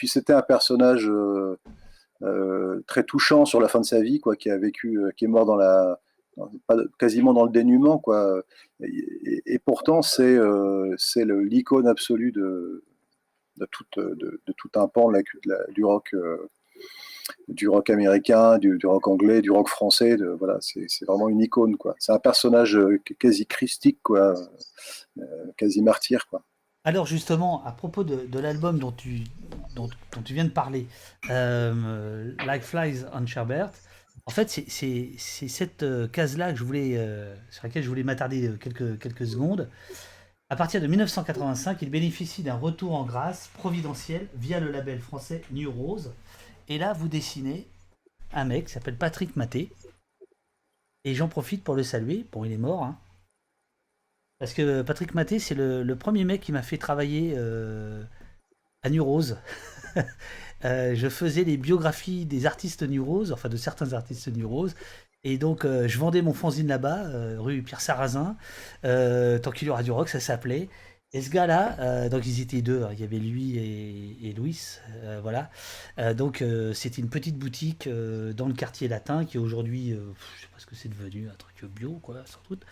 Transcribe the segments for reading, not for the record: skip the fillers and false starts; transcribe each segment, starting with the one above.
puis c'était un personnage très touchant sur la fin de sa vie, quoi, qui a vécu, qui est mort quasiment dans le dénuement, quoi. Et pourtant, c'est l'icône absolue de tout un pan du rock américain, du rock anglais, du rock français. Voilà, c'est vraiment une icône, quoi. C'est un personnage quasi christique, quoi, quasi martyr, quoi. Alors justement, à propos de l'album dont tu viens de parler, Like Flies on Sherbert, en fait, c'est cette case-là que sur laquelle je voulais m'attarder quelques secondes. À partir de 1985, il bénéficie d'un retour en grâce providentiel via le label français New Rose. Et là, vous dessinez un mec qui s'appelle Patrick Maté. Et j'en profite pour le saluer. Bon, il est mort, hein. Parce que Patrick Maté, c'est le premier mec qui m'a fait travailler à New Rose. Je faisais les biographies des artistes New Rose, enfin de certains artistes New Rose. Et donc, je vendais mon fanzine là-bas, rue Pierre Sarrazin. Tant qu'il y aura du rock, ça s'appelait. Et ce gars-là, donc ils étaient deux, hein, il y avait lui et Louis, voilà. Donc c'était une petite boutique dans le quartier latin qui aujourd'hui, je sais pas ce que c'est devenu, un truc bio, quoi, sans doute.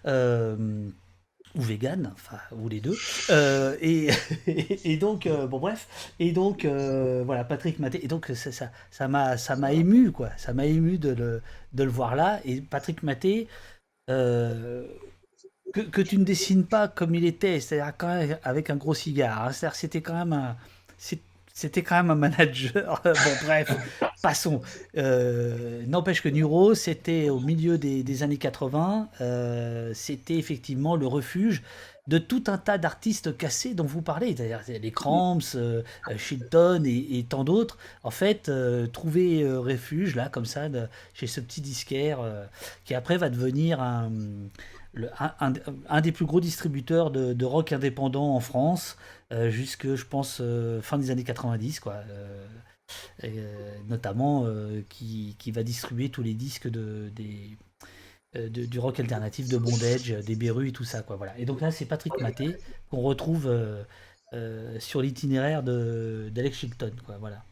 Euh, ou vegan, enfin, ou les deux. Et donc, bon bref, et donc, voilà, Patrick Maté, et donc ça m'a ému, quoi, ça m'a ému de le voir là, et Patrick Maté, euh, que tu ne dessines pas comme il était, c'est-à-dire quand même avec un gros cigare, hein, c'est-à-dire c'était quand même un manager. Bon, bref, passons. N'empêche que Nuro, c'était au milieu des années 80. C'était effectivement le refuge de tout un tas d'artistes cassés dont vous parlez. C'est-à-dire les Cramps, Chilton et tant d'autres. En fait, trouver refuge, là, comme ça, chez ce petit disquaire qui après va devenir le- un, un- un des plus gros distributeurs de rock indépendant en France jusque, je pense, fin des années 90, quoi. Notamment qui va distribuer tous les disques du rock alternatif de Bondage, des Berus et tout ça, quoi. Voilà. Et donc là, c'est Patrick Maté qu'on retrouve sur l'itinéraire d'Alex Chilton, quoi. Voilà.